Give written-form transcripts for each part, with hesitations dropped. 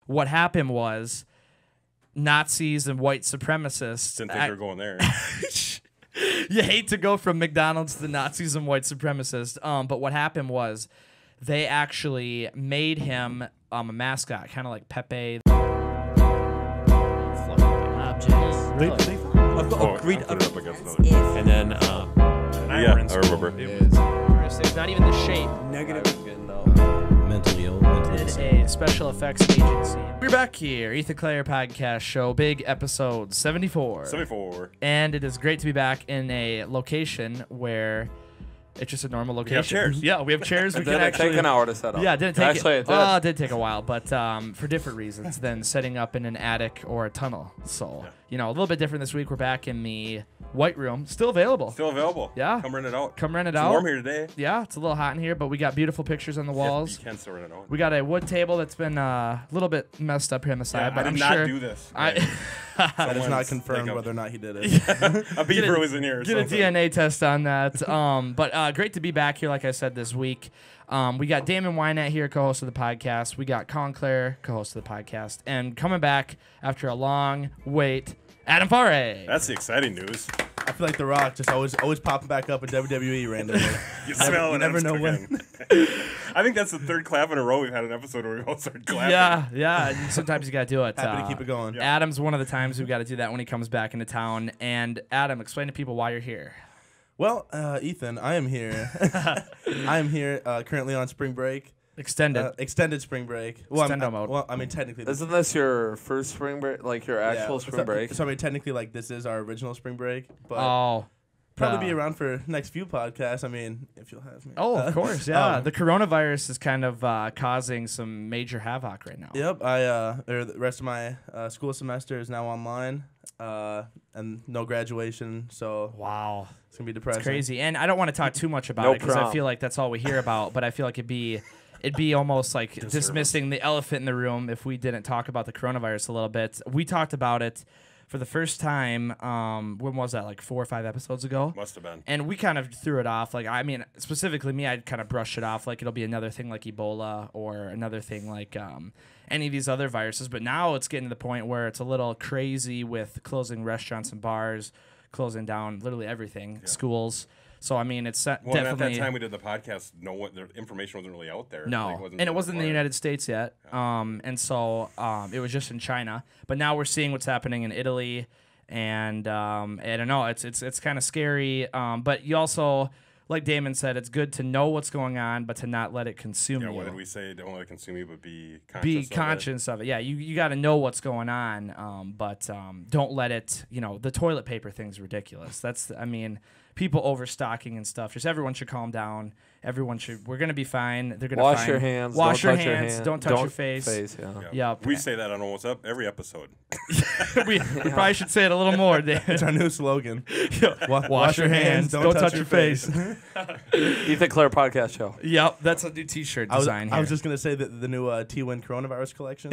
what happened was Nazis and white supremacists. Didn't think they were going there. You hate to go from McDonald's to Nazis and white supremacists. But what happened was they actually made him a mascot, kind of like Pepe. Objects. And then, yeah, I remember. It's not even the shape. Negative. Mentally ill. It's a special effects agency. We're back here, Ethan Clerc Podcast Show, big episode 74. 74. And it is great to be back in a location where it's just a normal location. We have chairs. Yeah, we have chairs. We It can didn't actually take an hour to set up. Yeah, it didn't take Actually, it did. It did take a while, but for different reasons than setting up in an attic or a tunnel. So, you know, a little bit different this week. We're back in the White Room. Still available. Still available. Yeah. Come rent it out. Come rent it It's out. warm here today. Yeah, it's a little hot in here, but we got beautiful pictures on the walls. You can still rent it out. We got a wood table that's been a little bit messed up here on the side, Yeah, but I I'm did not sure do this. I That is not confirmed whether or not he did it. A beaver was in here. Or get a something. DNA test on that. But great to be back here, like I said, this week. We got Damon Wynette here, co-host of the podcast. We got Colin Clare, co-host of the podcast. And coming back after a long wait, Adam Fare. That's the exciting news. I feel like The Rock just always popping back up in WWE randomly. You smell you it. never know when. I think that's the third clap in a row we've had an episode where we all started clapping. Yeah. Sometimes you got to do it. Happy to keep it going. Yeah. Adam's one of the times we've got to do that when he comes back into town. And Adam, explain to people why you're here. Well, Ethan, I am here. I am here currently on spring break. Extended spring break. Well, Extendo mode. Well, I mean, technically. Isn't this your first spring break? Like your actual spring break? So, I mean, technically, like, this is our original spring break. But Oh. probably be around for next few podcasts. I mean, if you'll have me. Oh, of course, yeah. The coronavirus is kind of causing some major havoc right now. Yep. The rest of my school semester is now online, and no graduation. So Wow. it's gonna be depressing. It's crazy. And I don't want to talk too much about No it because I prom. feel like that's all we hear about, but I feel like it'd be almost like dismissing the elephant in the room if we didn't talk about the coronavirus a little bit. We talked about it for the first time, when was that, like 4 or 5 episodes ago? Must have been. And we kind of threw it off. Like, I mean, specifically me, I'd kind of brush it off like it'll be another thing like Ebola or another thing like any of these other viruses. But now it's getting to the point where it's a little crazy with closing restaurants and bars, closing down literally everything, schools. So, I mean, it's definitely... Well, at that time we did the podcast, the information wasn't really out there. No, Like, and it wasn't in the United States yet. And so it was just in China. But now we're seeing what's happening in Italy, and I don't know, it's kind of scary. But you also, like Damon said, it's good to know what's going on, but to not let it consume you. What did we say? Don't let it consume you, but be conscious Be conscious of it. Yeah, you got to know what's going on, but don't let it. You know, the toilet paper thing's ridiculous. I mean, people overstocking and stuff. Just everyone should calm down. We're gonna be fine. They're gonna Wash your hands. Wash don't your touch hands. Don't touch your face. Yeah. Yep. We say that on almost every episode. we probably should say it a little more. It's our new slogan. Wash your hands. Don't touch your face. Ethan Clerc Podcast Show. Yep, that's a new T-shirt design. I was just gonna say that the new T-Win coronavirus collection.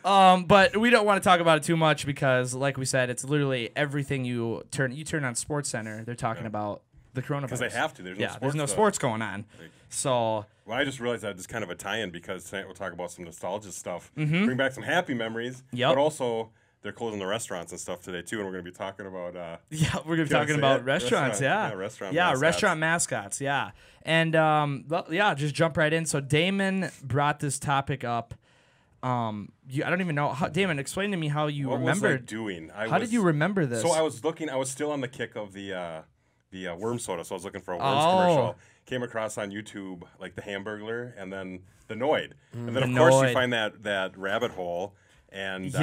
But we don't want to talk about it too much because, like we said, it's literally everything you turn on SportsCenter. They're talking about the coronavirus Because they have to. There's no sports going on. So. Well, I just realized that it's kind of a tie-in because tonight we'll talk about some nostalgia stuff, bring back some happy memories, but also they're closing the restaurants and stuff today too, and we're going to be talking about. We're going to be talking about restaurants. Restaurant mascots. Yeah, and just jump right in. So Damon brought this topic up. I don't even know how. Damon, explain to me how you remembered. What was I doing? How did you remember this? So I was looking. I was still on the kick of the worm soda, so I was looking for a worms commercial. Came across on YouTube like the Hamburglar and then the Noid, and then of course you find that rabbit hole, and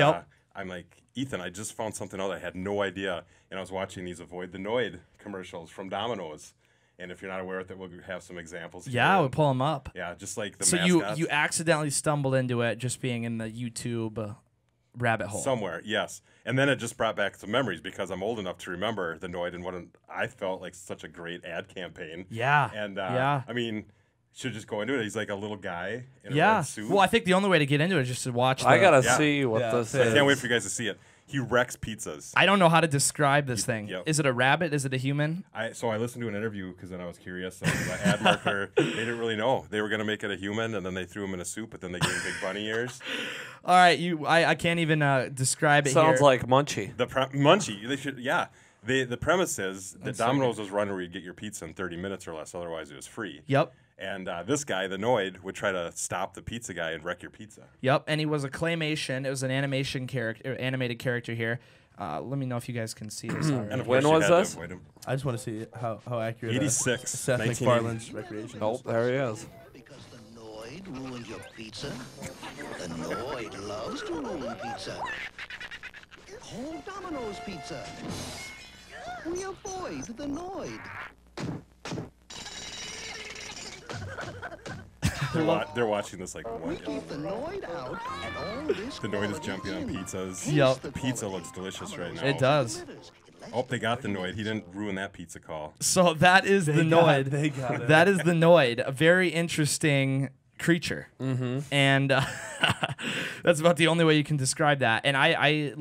I'm like, Ethan, I just found something out I had no idea, and I was watching these Avoid the Noid commercials from Domino's. And if you're not aware of it, we'll have some examples. Yeah, we'll pull them up. Yeah, just like the so mascots. you accidentally stumbled into it just being in the YouTube rabbit hole. Somewhere, yes. And then it just brought back some memories because I'm old enough to remember the Noid and what I felt like such a great ad campaign. Yeah. And yeah. I mean, should just go into it. He's like a little guy in a yeah. red suit. Well, I think the only way to get into it is just to watch. I gotta see what this is. I can't wait for you guys to see it. He wrecks pizzas. I don't know how to describe this thing. Yep. Is it a rabbit? Is it a human? So I listened to an interview because then I was curious. So the ad marker, they didn't really know. They were going to make it a human, and then they threw him in a soup, but then they gave him big bunny ears. All right, I can't even describe it. Sounds here. like Munchie. Munchie. They should. Yeah. The premise is that Domino's was run where you get your pizza in 30 minutes or less. Otherwise, it was free. Yep. And this guy, the Noid, would try to stop the pizza guy and wreck your pizza. Yep. And he was a claymation. It was an animated character here. Let me know if you guys can see this. And when was this? I just want to see how accurate. 86. Seth MacFarlane's recreation. Oh, there he is. Because the Noid ruined your pizza. The Noid loves to ruin pizza. Whole Domino's pizza. We avoid the Noid. They're watching this like, We what? keep the Noid out, and all this The Noid is quality jumping on in. pizzas. Yep. The pizza looks delicious right now. It does. Oh, they got the Noid. He didn't ruin that pizza call. So that is the Noid. They got it. That is the Noid. A very interesting creature. Mm-hmm. And that's about the only way you can describe that. And I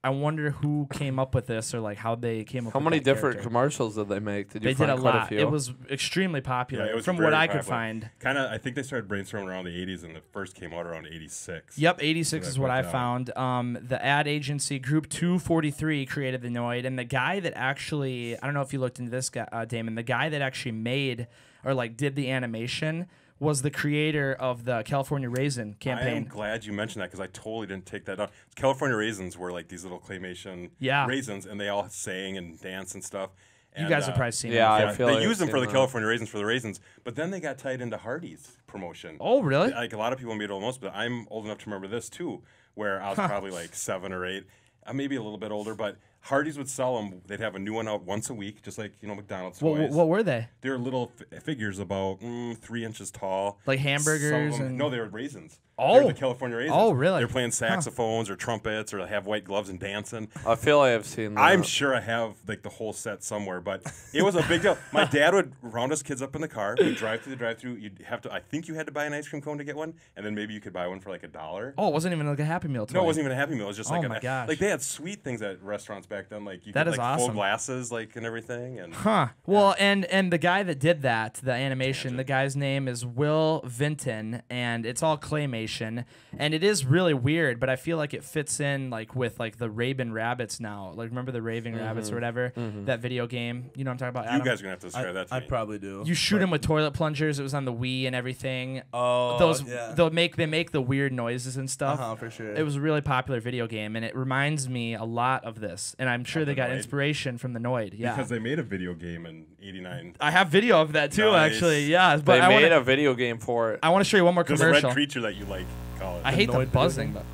wonder who came up with this or like how they came up How with many that different character. commercials did they make? Did you They find did a quite lot. a few? It was extremely popular Yeah, it was from very what I popular. could find. Kind of, I think they started brainstorming around the 80s, and the first came out around 86. Yep, 86 So is that what I worked found. The ad agency Group 243 created the Noid, and the guy that actually, I don't know if you looked into this guy, Damon, the guy that actually made or like did the animation was the creator of the California Raisin I campaign. am glad you mentioned that because I totally didn't take that down. California Raisins were like these little claymation Yeah. raisins, and they all sang and danced and stuff. You And, guys have probably seen yeah, it. I feel they like used them I've for the seen California Raisins for the raisins, but then they got tied into Hardee's promotion. Oh, really? Like a lot of people may know most, but I'm old enough to remember this too, where I was probably like 7 or 8, maybe a little bit older, but Hardee's would sell them. They'd have a new one out once a week, just like McDonald's toys. What were they? They're little figures about 3 inches tall. Like Some of hamburgers them- and no, they were raisins. Oh. They're the California raisins. Oh, really? They're playing saxophones or trumpets or have white gloves and dancing. I feel like I've seen that. I'm sure I have like the whole set somewhere, but it was a big deal. My dad would round us kids up in the car. We'd drive through the drive-through. You'd have to. I think you had to buy an ice cream cone to get one, and then maybe you could buy one for like $1. Oh, it wasn't even like a Happy Meal toy. No, it wasn't even a Happy Meal. It was just Oh like my gosh. like they had sweet things at restaurants back then. Like you That could is like full awesome. glasses, like and everything. And Huh. Well, and the guy that did that, the animation, the guy's name is Will Vinton, and it's all claymation, and it is really weird, but I feel like it fits in like with like the Raving Rabbits now. Like remember the Raving Rabbits or whatever, that video game? You know what I'm talking about? you Adam? guys are gonna have to describe that to I me. probably do. You shoot him with toilet plungers. It was on the Wii and everything. Oh, Those yeah. they make the weird noises and stuff. For sure. It was a really popular video game, and it reminds me a lot of this. And I'm sure they the got Noid? inspiration from the Noid. Yeah, Because they made a video game in '89. I have video of that too. Nice. Actually, yeah. But They I made wanna, a video game for it. I want to show you one more There's a commercial. red creature that you like. Call it. I hate Noid the video buzzing, game? but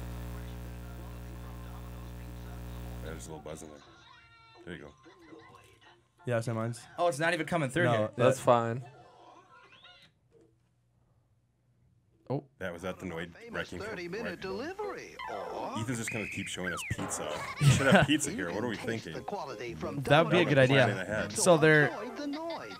There's a little buzz in there. There you go. Yeah, same mine's. oh, it's not even coming through No, here. That's fine. That was at the Noid Famous wrecking. 30-minute delivery. Or Ethan's just gonna keep showing us pizza. We should have pizza here. What are we taste thinking? the quality from That would be a good Domino's. Planning idea. ahead. So they're avoid the Noid.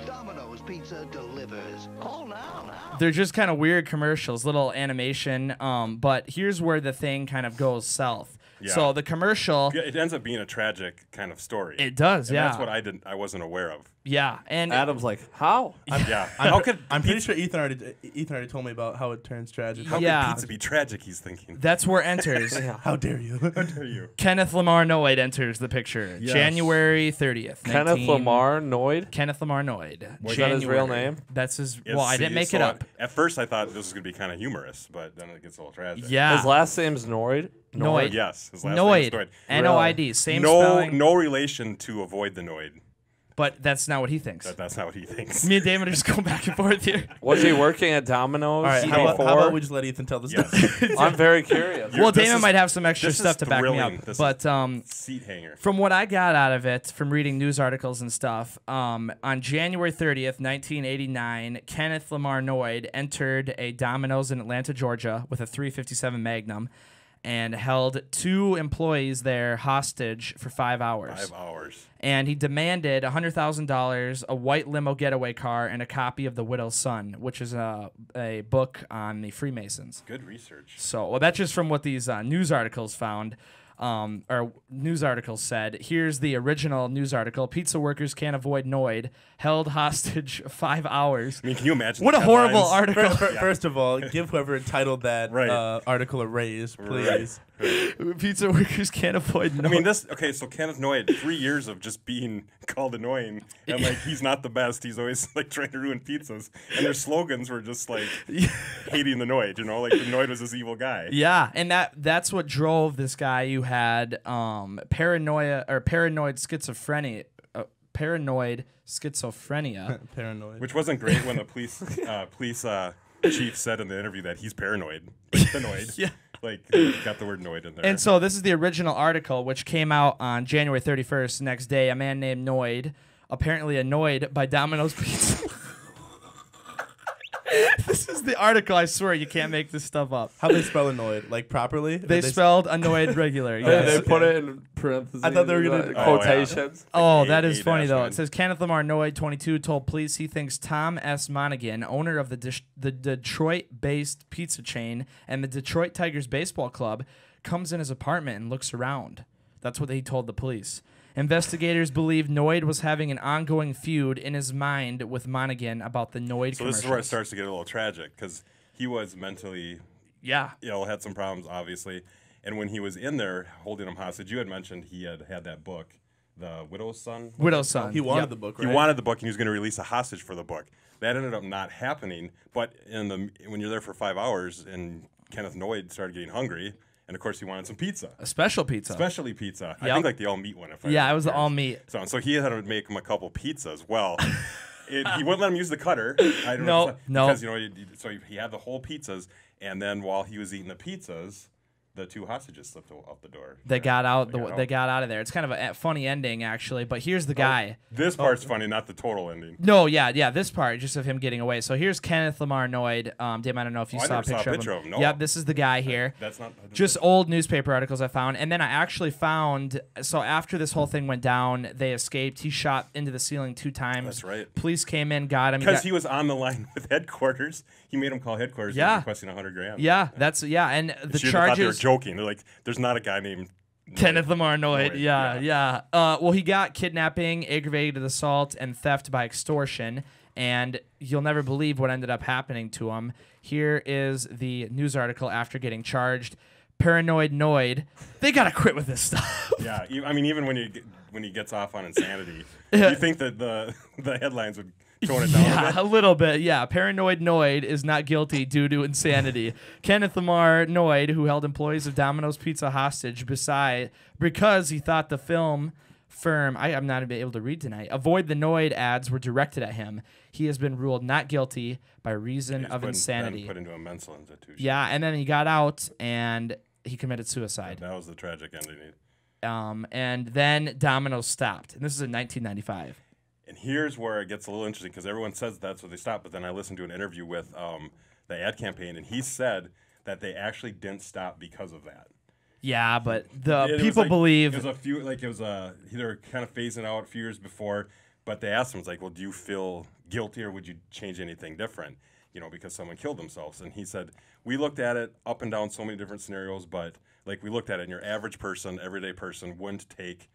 Domino's Pizza delivers. Call now. they're just kind of weird commercials, little animation. But here's where the thing kind of goes south. Yeah. So the commercial, Yeah, it ends up being a tragic kind of story. it does, And yeah, That's what I wasn't aware of. yeah, and Adam's like, how? Yeah. How could I'm pretty sure Ethan already told me about how it turns tragic. how Yeah. could pizza be tragic? He's thinking. that's where enters How dare you? How dare you? Kenneth Lamar Noid enters the picture. Yes. January 30th. Kenneth 19 Lamar Noid? Kenneth Lamar Noid. Is that his real January. name? That's his. Yes, Well, I didn't see, make so it up. At first, I thought this was gonna be kind of humorous, but then it gets a little tragic. Yeah. His last name's Noid? Noid. Yes. His last name is Noid. Noid. Noid. Same No, spelling. no relation to avoid the Noid. But that's not what he thinks. That's not what he thinks. Me and Damon are just going back and forth here. Was he working at Domino's? All right, how before? about we just let Ethan tell the story? Yes. I'm very curious. Well, This Damon is- might have some extra this is stuff to back me thrilling. up. This But Seat hanger. from what I got out of it, from reading news articles and stuff, on January 30th, 1989, Kenneth Lamar Noid entered a Domino's in Atlanta, Georgia, with a 357 Magnum. and held 2 employees there hostage for 5 hours. 5 hours. And he demanded $100,000, a white limo getaway car, and a copy of The Widow's Son, which is a book on the Freemasons. Good research. So, well, that's just from what these news articles found. Or news articles said. Here's the original news article. Pizza workers can't avoid Noid. Held hostage 5 hours. I mean, can you imagine? What a horrible article. First of all, give whoever titled that article a raise, please. Right. Pizza workers can't avoid Noid. I mean, okay, so Kenneth Noid, 3 years of just being called annoying, and like he's not the best. He's always like trying to ruin pizzas, and their slogans were just like hating the Noid. You know, like the Noid was this evil guy. Yeah, and that's what drove this guy. You had paranoid schizophrenia. Paranoid schizophrenia. Paranoid. Which wasn't great when the police chief said in the interview that he's paranoid. Like the Noid. Yeah. Like, got the word Noid in there. And so this is the original article, which came out on January 31st. Next day, a man named Noid, apparently annoyed by Domino's Pizza. This is the article. I swear you can't make this stuff up. How they spell annoyed? Like properly? They spelled annoyed regular. Yes. They put it in parentheses. I thought they were gonna quotations. Oh, that is funny though. It says Kenneth Lamar Noid, 22, told police he thinks Tom S. Monaghan, owner of the Detroit-based pizza chain and the Detroit Tigers baseball club, comes in his apartment and looks around. That's what he told the police. Investigators believe Noid was having an ongoing feud in his mind with Monaghan about the Noid So this is where it starts to get a little tragic because he was mentally ill, had some problems, obviously. And when he was in there holding him hostage, you had mentioned he had that book, The Widow's Son. Widow's Son. He wanted the book, right? He wanted the book, and he was going to release a hostage for the book. That ended up not happening. But when you're there for 5 hours and Kenneth Noid started getting hungry, and of course he wanted some pizza. A special pizza. Specialty pizza. Yep. I think like the all-meat one. It was the all-meat. So he had to make him a couple pizzas. Well, he wouldn't let him use the cutter. I don't know. Because, so he had the whole pizzas, and then while he was eating the pizzas, the 2 hostages slipped out the door. They got out. They got out of there. It's kind of a funny ending, actually. But here's the guy. This part's funny, not the total ending. No, yeah. This part, just of him getting away. So here's Kenneth Lamar Noid. Dave, I don't know if you saw a picture of him. No. Yeah, this is the guy here. That's not just old newspaper articles I found, and then I actually found. So after this whole thing went down, they escaped. He shot into the ceiling 2 times. That's right. Police came in, got him because he was on the line with headquarters. He made him call headquarters. Yeah, requesting $100,000. Yeah, and the charges. They were joking. They're like, "There's not a guy named Kenneth Lamar Noid." Yeah. Well, he got kidnapping, aggravated assault, and theft by extortion. And you'll never believe what ended up happening to him. Here is the news article after getting charged. Paranoid Noid. They gotta quit with this stuff. Yeah, I mean, even when he gets off on insanity, you think that the headlines would tone it down a little bit. Yeah, Paranoid Noid is not guilty due to insanity. Kenneth Lamar Noid, who held employees of Domino's Pizza hostage because he thought the film firm, I'm not able to read tonight, Avoid the Noid ads were directed at him. He has been ruled not guilty by reason of insanity. Put into a mental institution. Yeah, and then he got out and he committed suicide. That was the tragic ending. And then Domino's stopped. And this is in 1995. And here's where it gets a little interesting because everyone says that's where they stopped. But then I listened to an interview with the ad campaign, and he said that they actually didn't stop because of that. Yeah, but people believe it was a few. Like they were kind of phasing out a few years before. But they asked him, "It's like, well, do you feel guilty, or would you change anything different? Because someone killed themselves." And he said, "We looked at it up and down so many different scenarios, but like we looked at it, and your average person, everyday person, wouldn't take."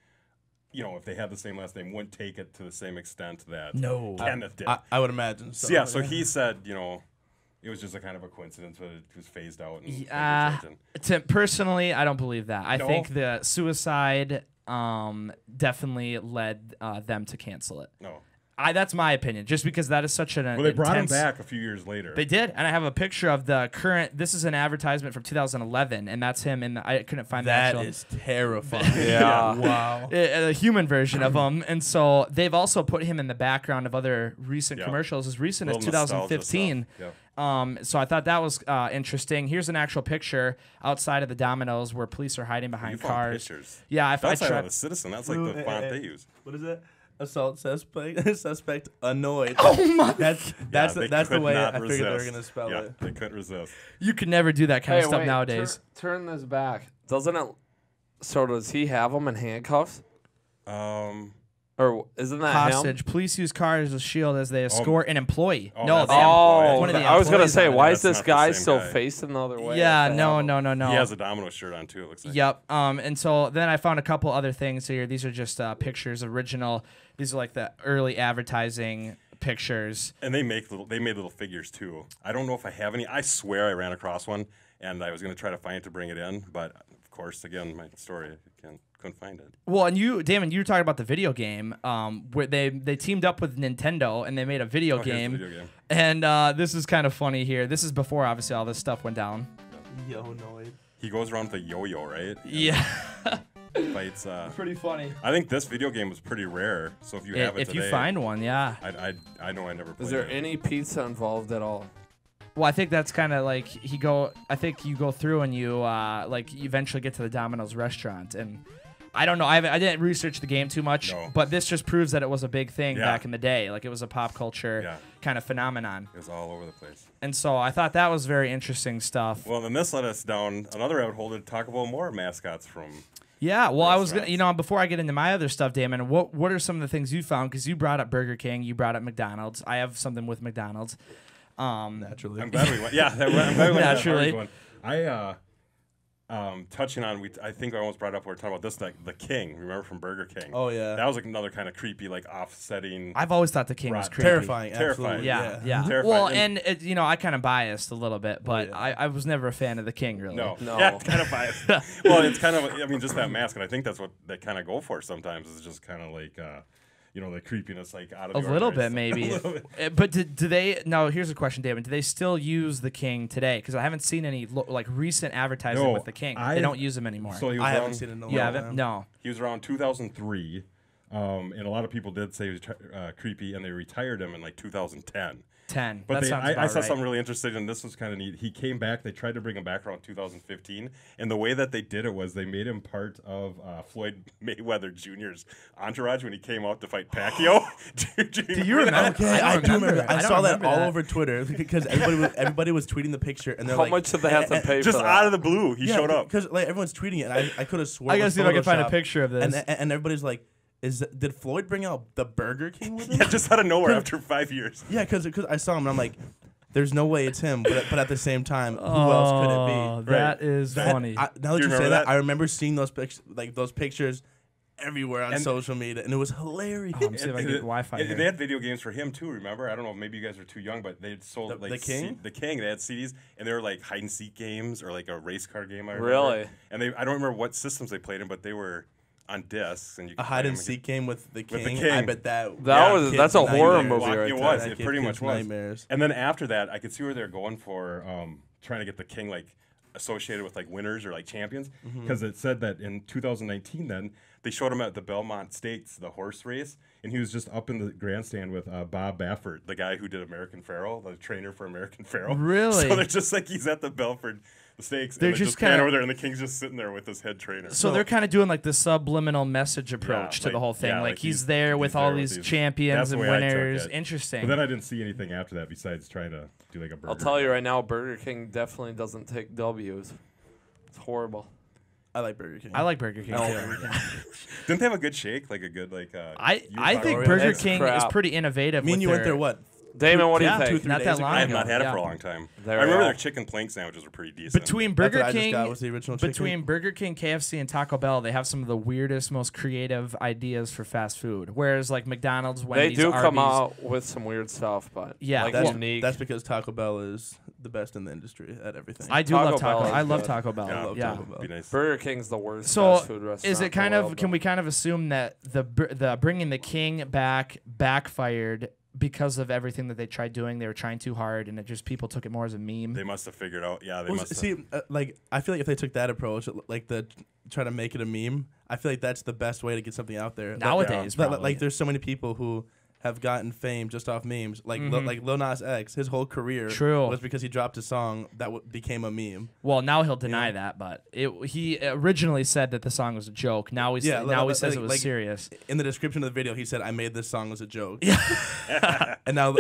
If they had the same last name, wouldn't take it to the same extent that Kenneth did. I would imagine. So. Yeah, so he said, it was just a kind of a coincidence, but it was phased out. Personally, I don't believe that. I think the suicide definitely led them to cancel it. No. That's my opinion, just because that is such an Well, they brought him back a few years later. They did, and I have a picture of the current. This is an advertisement from 2011, and that's him. I couldn't find that. That is terrifying. Yeah, wow. A human version of him, and so they've also put him in the background of other recent commercials, as recent as 2015. So I thought that was interesting. Here's an actual picture outside of the Domino's where police are hiding behind cars. Pictures. Yeah, that's outside of the Citizen. That's like the font they use. What is that? Assault suspect annoyed. Oh my! That's the way I figured they were gonna spell it. They couldn't resist. You could never do that kind of stuff nowadays. Turn this back. Doesn't it? So does he have them in handcuffs? Or isn't that hostage? him? Police use cars as a shield as they escort an employee. Oh, no, one of the I was gonna say, why is That's this not the guy same still guy. facing the other way? Yeah, no. He has a Domino shirt on too. It looks like. Yep. And so then I found a couple other things here. These are just pictures, original. These are like the early advertising pictures. And they made little figures too. I don't know if I have any. I swear I ran across one, and I was gonna try to find it to bring it in, but of course, again, my story, couldn't find it. Well, and you, Damon, you were talking about the video game, where they teamed up with Nintendo and they made a video game. Here's the video game. And this is kind of funny here. This is before obviously all this stuff went down. Yo, Noid. He goes around with a yo-yo, right? Yeah. Fights. Pretty funny. I think this video game was pretty rare. So if you have it if today, you find one, yeah. I know I never played. Is there it. any pizza involved at all? Well, I think that's kind of like I think you go through and you like you eventually get to the Domino's restaurant, and I don't know. I didn't research the game too much, but this just proves that it was a big thing back in the day. Like it was a pop culture kind of phenomenon. It was all over the place. And so I thought that was very interesting stuff. Well, then this led us down another rabbit hole to talk about more mascots from. Yeah, well, I was gonna, before I get into my other stuff, Damon, what are some of the things you found? Because you brought up Burger King, you brought up McDonald's. I have something with McDonald's. Naturally. I'm glad we went. Yeah, I'm glad we went. Naturally. Touching on, I think I almost brought up, we were talking about this, like the King, remember from Burger King? Oh, yeah. That was like another kind of creepy, like offsetting. I've always thought the King was creepy. Terrifying. Terrifying. Absolutely. Yeah. Terrifying. Well, and I kind of biased a little bit, but I was never a fan of the King, really. No. Yeah, it's kind of biased. Well, it's kind of, I mean, just that mask, and I think that's what they kind of go for sometimes, is just kind of like, the creepiness, like out of the a little ordinary bit, maybe. But do they? Now, here's a question, David. Do they still use the King today? Because I haven't seen any like recent advertising with the King. They don't use him anymore. So I haven't seen it in a long time. No. He was around 2003, and a lot of people did say he was creepy, and they retired him in like 2010. But I saw something really interesting, and this was kind of neat. He came back. They tried to bring him back around 2015, and the way that they did it was they made him part of Floyd Mayweather Jr.'s entourage when he came out to fight Pacquiao. Do you remember? Okay, I do remember. I saw that all that. over Twitter because everybody was tweeting the picture, and they're How like, much did they have to pay just for that? out of the blue, he showed up. because like everyone's tweeting it, and I could have sworn. I gotta see if I can find a Photoshop. picture of this. And everybody's like, did Floyd bring out the Burger King with him? Yeah, just out of nowhere after 5 years. Yeah, because I saw him, and I'm like, there's no way it's him. But at the same time, who else could it be? That is funny. Now that you say that, I remember seeing those pictures everywhere on social media, and it was hilarious. See if I can get Wi-Fi here. They had video games for him too. Remember? I don't know. Maybe you guys were too young, but they sold the King. The King. They had CDs, and they were like hide and seek games or like a race car game. I remember. Really? And I don't remember what systems they played in, but they were on discs, and you could A hide and seek game with the King. King. I bet that's a horror movie Well, right it there. was. It pretty much was. Nightmares. And then after that, I could see where they're going for trying to get the King like associated with like winners or like champions, because it said that in 2019 then they showed him at the Belmont Stakes, the horse race, and he was just up in the grandstand with Bob Baffert, the guy who did American Pharoah, the trainer for American Pharoah. Really? So they're just like he's at the Belford Stakes, They're and just pan kinda- over there, and the King's just sitting there with his head trainer. So they're kind of doing like the subliminal message approach to like- the whole thing. yeah, like like he's there with he's all there with these these- champions that's the and way I took winners. it. Interesting. But then I didn't see anything after that besides trying to do like a burger. I'll tell you right now, Burger King definitely doesn't take W's. It's horrible. I like Burger King. I like Burger King too. Didn't they have a good shake, like a good like? I think Oreo. Burger It's King is crap. pretty innovative. Me and with you went their- there what? Damon, what do you Yeah, think? not that days ago? long I have ago. not had it Yeah. for a long time. There I we remember go. their chicken plank sandwiches were pretty decent. Between That's Burger what I just King, got was the original chicken. between Burger King, KFC, and Taco Bell, they have some of the weirdest, most creative ideas for fast food. Whereas like McDonald's, They Wendy's, do come Arby's, out with some weird stuff, but Yeah, like well, unique. That's because Taco Bell is the best in the industry at everything. I do Taco love Taco. Bell is I love good. Taco Bell. Yeah, I love yeah. Taco Bell. Be nice. Burger King's the worst So fast food restaurant. is it in kind the of? world, Can though. we kind of assume that the bringing the King back backfired because of everything that they tried doing? They were trying too hard, and it just people took it more as a meme. They must have figured out. Yeah, they Well, must have. see, like I feel like if they took that approach, like the try to make it a meme, I feel like that's the best way to get something out there. Nowadays, Like, probably. like there's so many people who have gotten fame just off memes. Like like Lil Nas X, his whole career was because he dropped a song that became a meme. Well, now he'll deny that, but he originally said that the song was a joke. Now he says it was serious. In the description of the video, he said, "I made this song as a joke." Yeah. And now,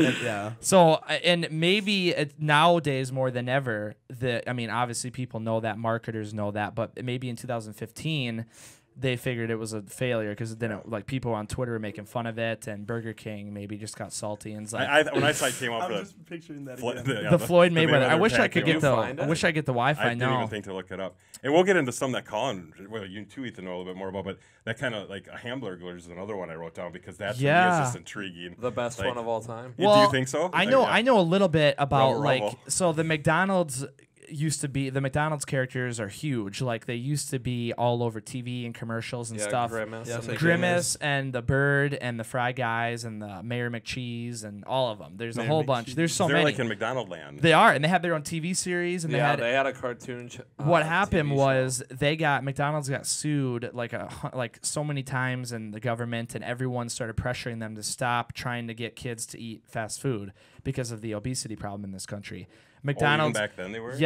So, and maybe nowadays more than ever, obviously people know that, marketers know that, but maybe in 2015. They figured it was a failure because then people on Twitter were making fun of it, and Burger King maybe just got salty and like. When I saw it came up, I'm just picturing that the Floyd Mayweather. I wish I could get I wish I get the Wi-Fi. I didn't even think to look it up, and we'll get into some that Colin, you too, Ethan, know a little bit more about. But that kind of like a Hamburglar is another one I wrote down because that's is just intriguing. The best one of all time. Well, do you think so? I know a little bit about so the McDonald's. Used to be the McDonald's characters are huge. Like they used to be all over TV and commercials and stuff. Grimace and the Bird and the Fry Guys and the Mayor McCheese and all of them. There's a whole bunch. There's so many. They're like in McDonald land. They are, and they had their own TV series. And they had a cartoon. What happened was McDonald's got sued like so many times, and the government and everyone started pressuring them to stop trying to get kids to eat fast food because of the obesity problem in this country. McDonald's even back then they were.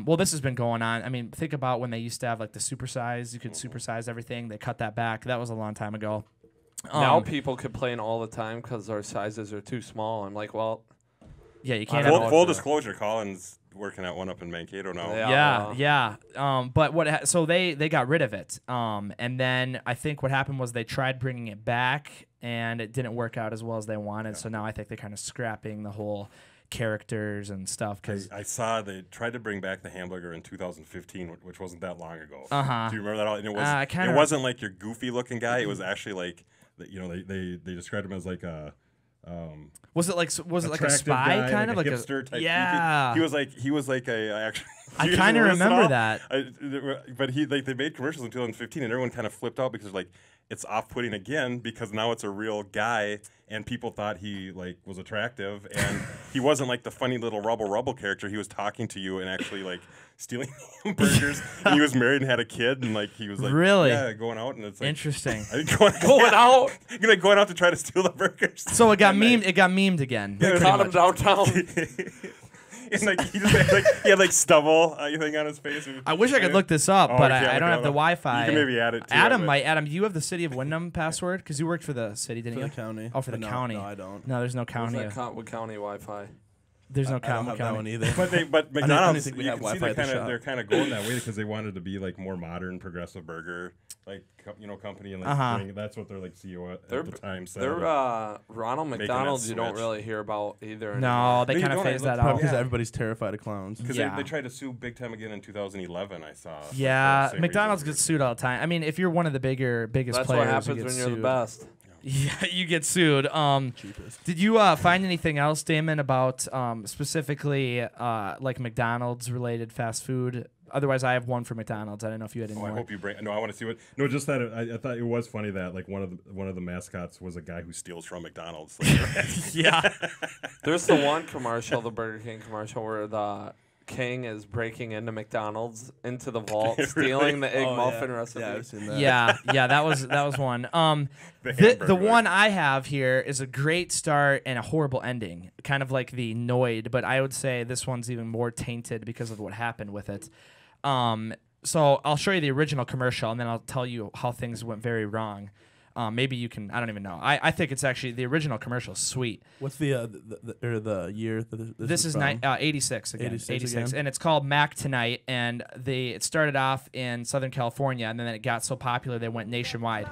Well, this has been going on. I mean, think about when they used to have like the supersize. You could supersize everything. They cut that back. That was a long time ago. Now people complain all the time because our sizes are too small. I'm like, well, yeah, you can't. Full disclosure, Colin's working at one up in Mankato now. But so they got rid of it. And then I think what happened was they tried bringing it back, and it didn't work out as well as they wanted. Yeah. So now I think they're kind of scrapping the whole characters and stuff. Cause I saw they tried to bring back the hamburger in 2015, which wasn't that long ago. Do you remember that? And it wasn't like your goofy looking guy. It was actually like, they described him as like a. Was it like a spy guy, kind of like a hipster type? Yeah, he was like a actually. I kind of remember that. But they made commercials in 2015, and everyone kind of flipped out because like it's off-putting again because now it's a real guy, and people thought he like was attractive, and he wasn't like the funny little rubble character. He was talking to you and actually like stealing hamburgers. And he was married and had a kid, and like he was like going out, and it's like interesting. Going out to try to steal the burgers. So it got memed. It got memed again. They caught him downtown. And like he had like stubble thing on his face. I wish I could look this up, but I don't have the Wi-Fi. You can maybe add it. Adam, do you have the City of Wyndham password? Because you worked for the city, didn't you? For the county. Oh, for the county. No, I don't. No, there's no county. What county Wi-Fi? There's no I don't have that one either. But McDonald's, think we have Wi-Fi they're kind of going that way because they wanted to be like more modern, progressive burger, like company, and like that's what they're like CEO at the time said. They're Ronald McDonald's. You don't really hear about either. No, they kind of phased that out because everybody's terrified of clowns. Because they tried to sue big time again in 2011. I saw. Yeah, McDonald's gets sued all the time. I mean, if you're one of the biggest players, that's what happens when you're the best. Yeah, you get sued. Did you find anything else, Damon, about specifically like McDonald's related fast food? Otherwise, I have one for McDonald's. I don't know if you had any more. I hope you bring. No, I want to see what. No, just that. I thought it was funny that like one of the mascots was a guy who steals from McDonald's. Yeah. There's the one commercial, the Burger King commercial, where the King is breaking into McDonald's into the vault, stealing the egg muffin recipe. Yeah, I've seen that. Yeah, that was one. The one I have here is a great start and a horrible ending, kind of like the Noid, but I would say this one's even more tainted because of what happened with it. So I'll show you the original commercial, and then I'll tell you how things went very wrong. Maybe you can. I don't even know. I think it's actually the original commercial is sweet. What's the year? This is 86 again. 86, and it's called Mac Tonight. And it started off in Southern California, and then it got so popular they went nationwide.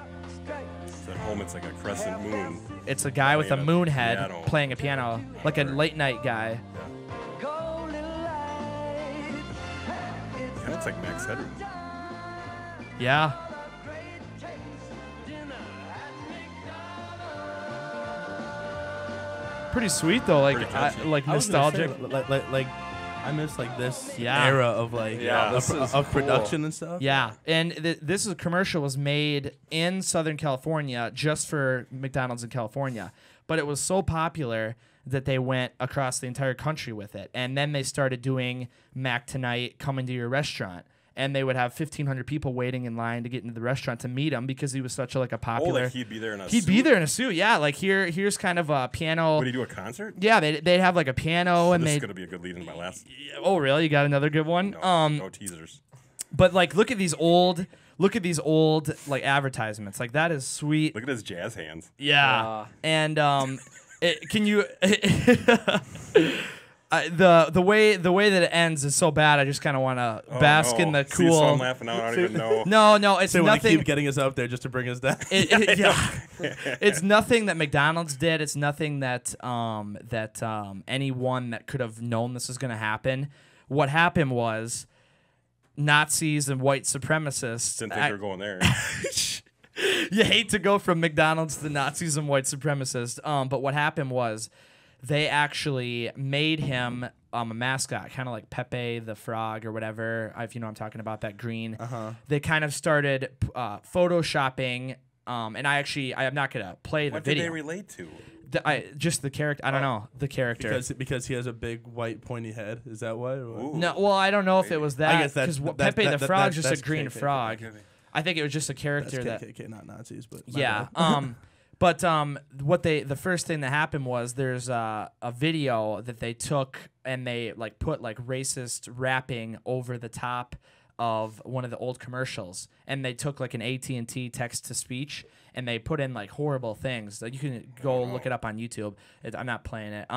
At home, it's like a crescent moon. It's a guy with a moon head playing a piano, like a late night guy. Kind of looks like Max Headroom. Yeah. Pretty sweet though, like nostalgic. Like I miss like this era of like of production and stuff. Yeah, and this commercial was made in Southern California just for McDonald's in California, but it was so popular that they went across the entire country with it, and then they started doing Mac Tonight, coming to your restaurant. and they would have 1,500 people waiting in line to get into the restaurant to meet him because he was such a popular. Like he'd be there in a suit? He'd be there in a suit, yeah. Like here's kind of a piano. Would he do a concert? Yeah, they'd have like a piano, and this they. is gonna be a good lead into my last. Oh, really? You got another good one? No teasers. But like, look at these old like advertisements. Like that is sweet. Look at his jazz hands. Yeah, and can you? The way that it ends is so bad. I just kind of want to bask in the cool. See, so I'm laughing now. I don't even know. No, it's so nothing. Keep getting us up there just to bring us down. It's nothing that McDonald's did. It's nothing that anyone that could have known this was going to happen. What happened was Nazis and white supremacists. Didn't think they were going there. You hate to go from McDonald's to Nazis and white supremacists. But what happened was they actually made him a mascot, kind of like Pepe the Frog or whatever, if you know what I'm talking about, that green. They kind of started photoshopping, and I'm not going to play the video. What did they relate to? Just the character. I don't know. The character. Because he has a big white pointy head. Is that why? No, well, I don't know if it was that. I guess that's Pepe the Frog's just a green KKK. frog. I think it was just a character that's that. KKK, not Nazis, but Yeah. But the first thing that happened was there's a video that they took and they like put like racist rapping over the top of one of the old commercials, and they took like an AT&T text to speech and they put in like horrible things. Like, you can go look it up on YouTube. I'm not playing it.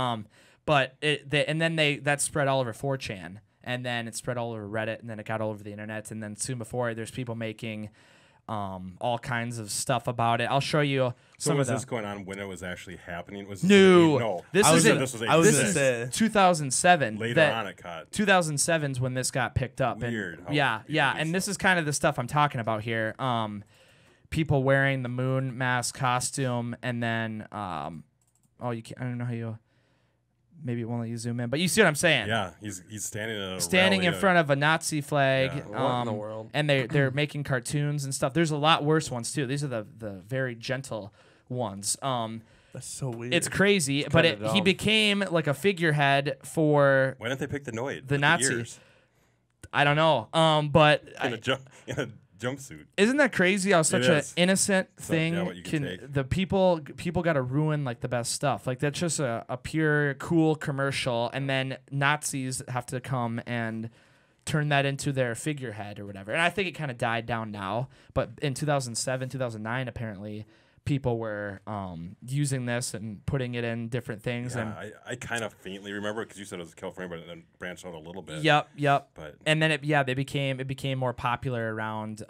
But that spread all over 4chan, and then it spread all over Reddit, and then it got all over the internet, and then soon before there's people making all kinds of stuff about it. I'll show you. So was this going on when it was actually happening? Was this no. This is 2007. Later on it caught. 2007's when this got picked up. Weird. And yeah. And this is kind of the stuff I'm talking about here. People wearing the moon mask costume, and then I don't know how you. Maybe it won't let you zoom in, but you see what I'm saying? Yeah, he's standing in front of a Nazi flag. Yeah. What in the world? And they're making cartoons and stuff. There's a lot worse ones too. These are the very gentle ones. That's so weird. It's crazy, but he became like a figurehead for. Why didn't they pick the Noid? The Nazis. I don't know. But in a jumpsuit. Isn't that crazy how such an innocent thing the people got to ruin like the best stuff? Like that's just a pure cool commercial, and then Nazis have to come and turn that into their figurehead or whatever. And I think it kind of died down now, but in 2007, 2009 apparently people were using this and putting it in different things. Yeah, and I kind of faintly remember it because you said it was California, but it then branched out a little bit. Yep. But and then it became more popular around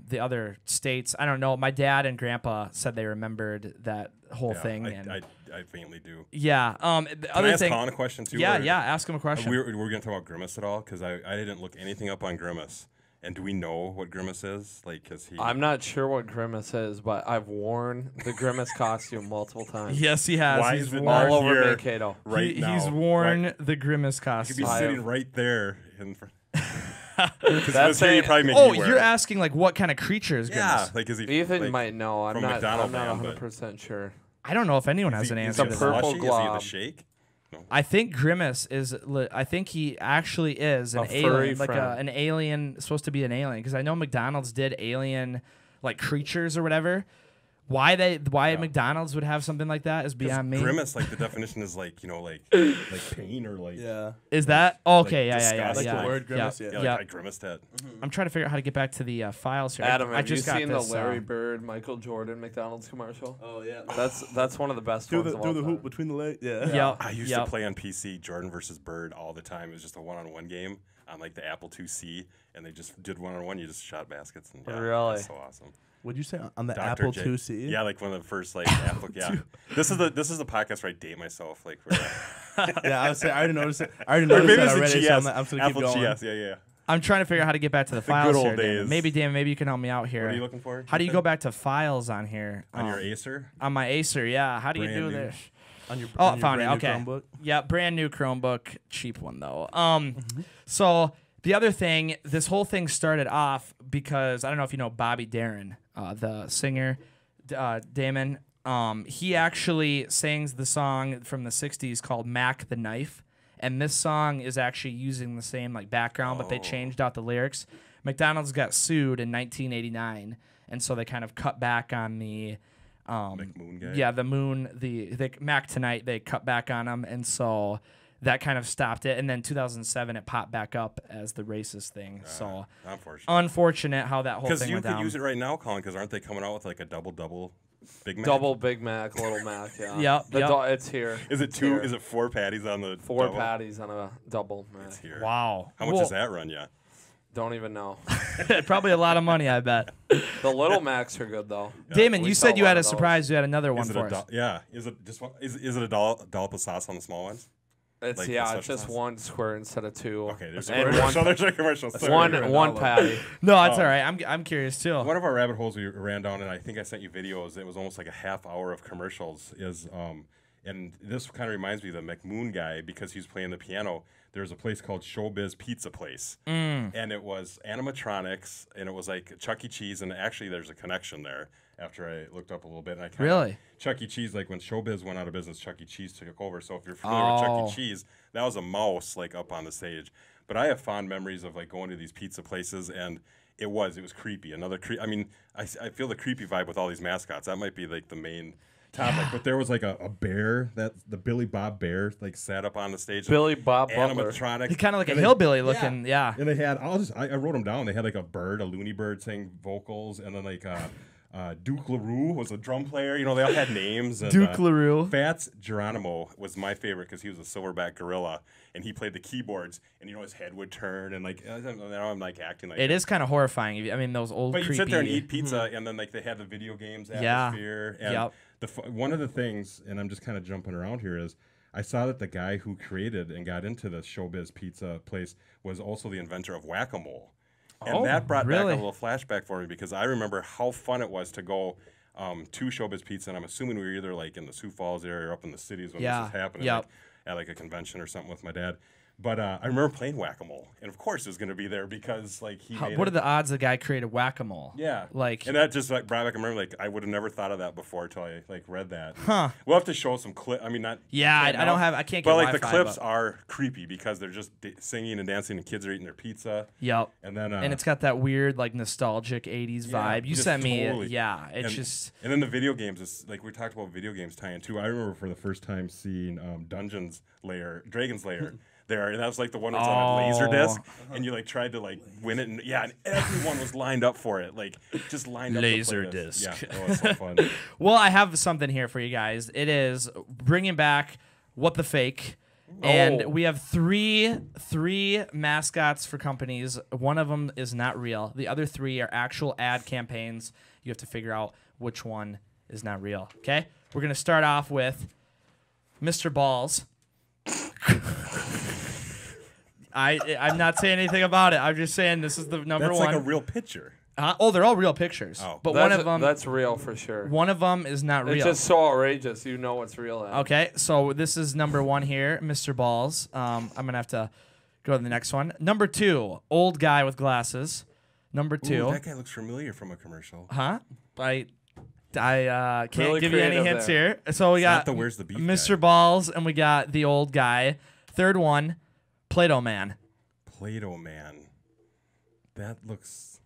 the other states. I don't know. My dad and grandpa said they remembered that whole thing. I faintly do. Yeah. Can I ask Colin a question too? Yeah. Ask him a question. We're going to talk about Grimace at all? Because I didn't look anything up on Grimace. And do we know what Grimace is? I'm not sure what Grimace is, but I've worn the Grimace costume multiple times. Yes, he has. Why he's is it worn all over Mankato. Right now. He's worn the Grimace costume. You could be sitting right there in front. That's you're asking like what kind of creature is Grimace? Yeah, is he? Ethan might know. I'm not 100% 100% sure. I don't know if anyone has an answer. It's a purple glob. Is he the shake? No. I think Grimace is. I think he actually is an alien, like an alien, supposed to be an alien. Because I know McDonald's did alien, like creatures or whatever. Why McDonald's would have something like that is beyond me. Grimace, the definition is like pain or like. Yeah. Is that okay? Yeah. Like the word grimace. Yeah. I grimaced at. I'm trying to figure out how to get back to the files here. Adam, have you seen the Larry Bird, Michael Jordan McDonald's commercial? Oh yeah. That's one of the best ones. Do the hoop between the legs. Yeah. Yep. I used to play on PC Jordan versus Bird all the time. It was just a one-on-one game on the Apple IIc, and they just did one-on-one. You just shot baskets. And really? That's so awesome. What'd you say on the Apple IIc? Yeah, one of the first Apple. Yeah, this is the podcast where I date myself. Yeah, I would say I already noticed it. I already noticed that already. GS, so I'm gonna keep Apple going. GS. Yeah. I'm trying to figure out how to get back to the files good here. old days. Maybe you can help me out here. What are you looking for? How do you go back to files on here? On your Acer? On my Acer, yeah. How do you do this? On your found it. Okay. Chromebook? Yeah, brand new Chromebook, cheap one though. So the other thing, this whole thing started off because I don't know if you know Bobby Darin, the singer, Damon. He actually sings the song from the '60s called "Mac the Knife," and this song is actually using the same background, but they changed out the lyrics. McDonald's got sued in 1989, and so they kind of cut back on the McMoon guy. Yeah, the moon, the Mac Tonight, they cut back on them, and so that kind of stopped it. And then 2007, it popped back up as the racist thing. So unfortunate how that whole thing went down. Because you could use it right now, Colin, because aren't they coming out with like a double Big Mac? Double Big Mac, Little Mac, yeah. It's here. Is it two? Is it 4 patties on the Four double? patties on a double Mac. It's here. Wow. How much does that run you? Don't even know. Probably a lot of money, I bet. The Little Macs are good though. Damon, you said you had a surprise. You had another one for us. Yeah. Is it just one? Is it a dollop of sauce on the small ones? It's like it's just sauce? One square instead of two. Okay, there's and a commercial. One patty. No, that's all right. I'm curious too. One of our rabbit holes we ran down, and I think I sent you videos. It was almost like a half hour of commercials. And this kind of reminds me of the McMoon guy because he was playing the piano. There's a place called Showbiz Pizza Place, and it was animatronics, and it was like Chuck E. Cheese, and actually there's a connection there. After I looked up a little bit, and I really Chuck E. Cheese, like when Showbiz went out of business, Chuck E. Cheese took over. So if you're familiar with Chuck E. Cheese, that was a mouse like up on the stage. But I have fond memories of like going to these pizza places, and it was creepy. I mean, I feel the creepy vibe with all these mascots. That might be like the main topic. Yeah. But there was like a bear that the Billy Bob Bear like sat up on the stage. Billy Bob animatronics. He's kind of like a hillbilly looking. Yeah. And they had I wrote them down. They had like a bird, a loony bird, saying vocals, and then like. Duke LaRue was a drum player. You know, they all had names. And, Duke LaRue. Fats Geronimo was my favorite because he was a silverback gorilla, and he played the keyboards, and, you know, his head would turn, and, like, now I'm, like, acting like it is kind of horrifying. I mean, those old But creepy... you sit there and eat pizza, and then, like, they had the video games atmosphere. Yeah. And one of the things, and I'm just kind of jumping around here, is I saw that the guy who created and got into the Showbiz Pizza place was also the inventor of Whack-A-Mole. And that brought back a little flashback for me because I remember how fun it was to go to Showbiz Pizza, and I'm assuming we were either like in the Sioux Falls area or up in the cities when this was happening, like, at like a convention or something with my dad. But I remember playing Whack-A-Mole, and of course it was going to be there because like what are the odds the guy created Whack-A-Mole? Yeah, like, and that just like brought back. I remember like I would have never thought of that before until I like read that. Huh? We'll have to show some clip. I mean, not. Yeah, I don't have. I can't. But get like the Wi-Fi, clips are creepy because they're just singing and dancing, and kids are eating their pizza. Yep. And then and it's got that weird like nostalgic '80s vibe. You sent me. It's just. And then the video games is like we talked about video games tie-in too. I remember for the first time seeing Dragon's Lair. There, and that was like the one that's on a laser disc, and you like tried to like win it, and and everyone was lined up for it, like just lined up. Laser disc. Yeah, it was so fun. Well, I have something here for you guys. It is bringing back What the Fake, and we have three mascots for companies. One of them is not real. The other 3 are actual ad campaigns. You have to figure out which one is not real. Okay, we're gonna start off with Mr. Balls. I'm not saying anything about it. I'm just saying this is the number one. That's like a real picture. They're all real pictures. Oh. But one of them... That's real for sure. One of them is not real. It's just so outrageous. You know it's real. Okay, so this is number 1 here, Mr. Balls. I'm going to have to go to the next one. Number 2, old guy with glasses. Number 2. Ooh, that guy looks familiar from a commercial. Huh? I can't really give you any hints here. So we got Where's the Beef Mr. guy. Balls, and we got the old guy. Third one, Play-Doh Man. Play-Doh Man. That looks...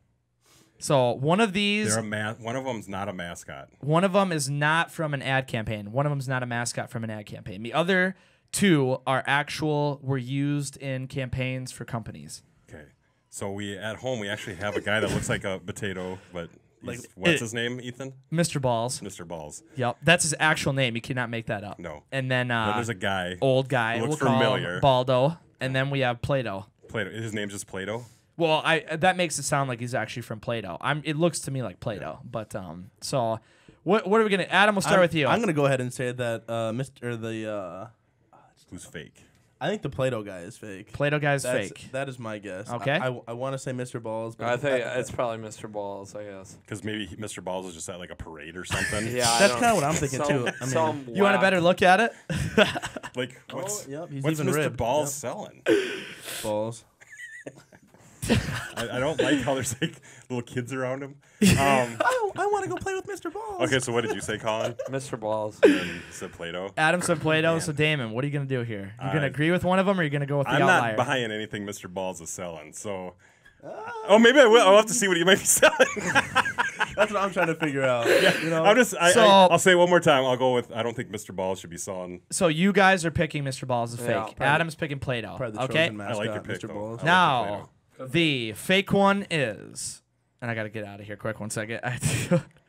So one of these... one of them's not a mascot. One of them is not from an ad campaign. One of them's not a mascot from an ad campaign. The other 2 were used in campaigns for companies. Okay. So at home, we actually have a guy that looks like a potato, but... what's his name, Ethan? Mr. Balls. Mr. Balls. Yep. That's his actual name. You cannot make that up. No. And then there's a guy. Old guy. Looks we'll familiar. Call him Baldo. And then we have Play-Doh. Play-Doh. His name's just Play-Doh? Well, that makes it sound like he's actually from Play-Doh. It looks to me like Play-Doh. Yeah. But so what are we gonna? Adam, we'll start with you. I'm gonna go ahead and say that who's fake? I think the Play-Doh guy is fake. Play-Doh guy is fake. That is my guess. Okay. I want to say Mr. Balls. But I think it's probably Mr. Balls, I guess. Because maybe Mr. Balls is just at like a parade or something. Yeah, that's kind of what I'm thinking too. I mean, you want a better look at it? Like what's he's even Mr. ribbed. Balls selling? Balls. I don't like how there's like little kids around him. I want to go play with Mr. Balls. Okay, so what did you say, Colin? Mr. Balls. And said Play-Doh. Adam said Play-Doh. So Damon, what are you gonna do here? You gonna agree with one of them, or are you gonna go with the I'm outlier? not buying anything Mr. Balls is selling. So Oh, maybe I will. I'll have to see what he might be selling. That's what I'm trying to figure out. Yeah, you know? I'll say it one more time. I'll go with I don't think Mr. Balls should be selling. So you guys are picking Mr. Balls as Yeah, fake. Adam's picking Play-Doh. Okay. I like your pick, Mr. though. Balls. Now, the fake one is, and I got to get out of here quick 1 second.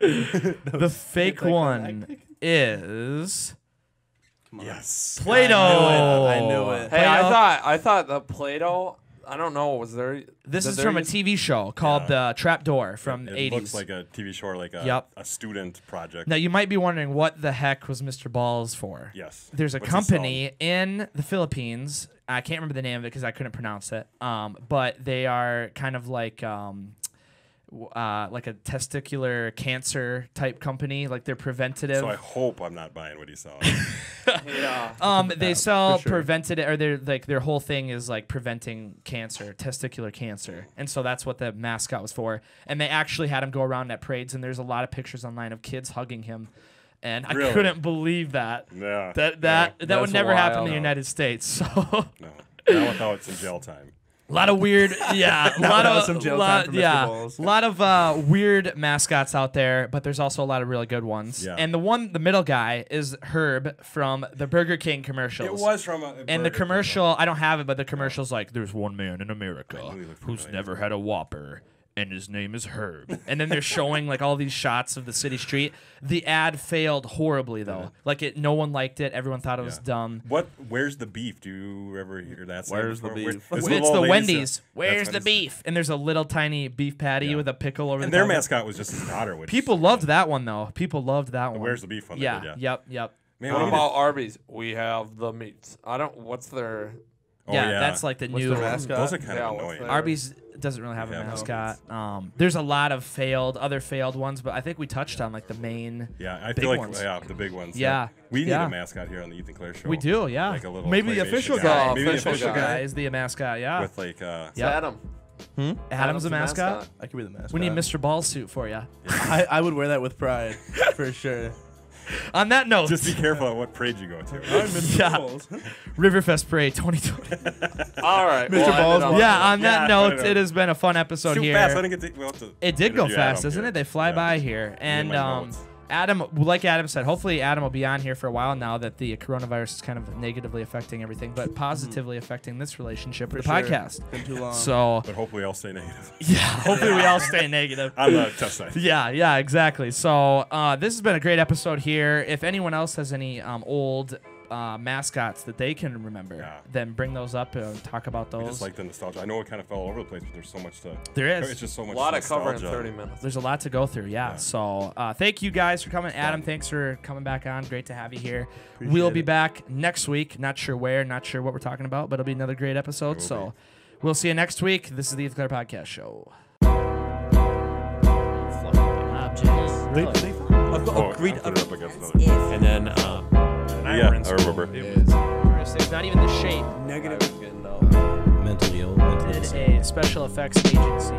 The fake one is Yes. Play-Doh. I knew it. Hey, I thought the Play-Doh. I don't know. Was there? This is from a TV show called The Trapdoor from the 80s. It looks like a TV show, or like a student project. Now, you might be wondering what the heck was Mr. Balls for. Yes. There's a What's he company in the Philippines. I can't remember the name of it because I couldn't pronounce it. But they are kind of like a testicular cancer type company. Like they're preventative. So I hope I'm not buying what he's selling. Yeah. They sell preventative, or their whole thing is like preventing cancer, testicular cancer, and so that's what the mascot was for. And they actually had him go around at parades, and there's a lot of pictures online of kids hugging him, and I couldn't believe that. Yeah. That would never happen in the United States. So no, not without it's in jail time. a lot of weird, a lot of some jail time for Mr. Balls. a lot of weird mascots out there, but there's also a lot of really good ones. Yeah. And the middle guy is Herb from the Burger King commercials. It was from And the commercial, I don't have it, but the commercial's like, there's one man in America who's never had a Whopper, and his name is Herb. And then they're showing like all these shots of the city street. The ad failed horribly though. Like no one liked it. Everyone thought it was dumb. Where's the beef? Do you ever hear that? Where's the beef? It's the Wendy's. Where's the beef? And there's a little tiny beef patty with a pickle over and the their top. mascot was just his daughter. Which People loved that one though. People loved that one. Where's the beef one? Yeah. Yep. Man, What about Arby's? We have the meats. I don't. What's their? Yeah, that's like the new the mascot? Those are kind Yeah, of what's annoying. their- Arby's doesn't really have a Yeah, no. mascot. There's a lot of other failed ones, but I think we touched on like the main. Yeah, I big feel like ones. the big ones. Yeah. We need Yeah. a mascot here on the Ethan Clerc Show. We do, yeah. Like a little Maybe the claymation official guy. guy. Maybe the Official official guy. Guy is the mascot, yeah. with like Yep. Adam. Adam's a mascot. I could be the mascot. We need Mr. Ball suit for you. I would wear that with pride, for sure. On that note, Just be careful at what parade you go to. yeah. Riverfest Parade 2020. All right, Mr. Balls. Yeah, on that Yeah, note, I know. it has been a fun episode Too here. fast. I didn't get to, we'll have to It did go interview fast, Adam isn't here. it? They fly Yeah. by here. And my notes. Adam, like Adam said, hopefully Adam will be on here for a while now that the coronavirus is kind of negatively affecting everything, but positively affecting this relationship with the sure. podcast. Been too long. So, But hopefully I'll stay negative yeah, hopefully we all stay negative. on the test side. Yeah, exactly. So this has been a great episode here. If anyone else has any old mascots that they can remember, then bring those up and talk about I those. just like the nostalgia. I know it kind of fell all over the place, but there's so much to. There is. It's just so much. A lot of cover in nostalgia. 30 minutes. There's a lot to go through, yeah. So thank you guys for coming. Adam, thanks for coming back on. Great to have you here. We'll be back next week. Not sure where, not sure what we're talking about, but it'll be another great episode. So we'll see you next week. This is the Ethan Clerc Podcast Show. Oh, Agreed. I put it up against another. And then Yeah, I remember. It's not even the shape. negative I was getting, mentally ill. Mentally Did insane. a special effects agency.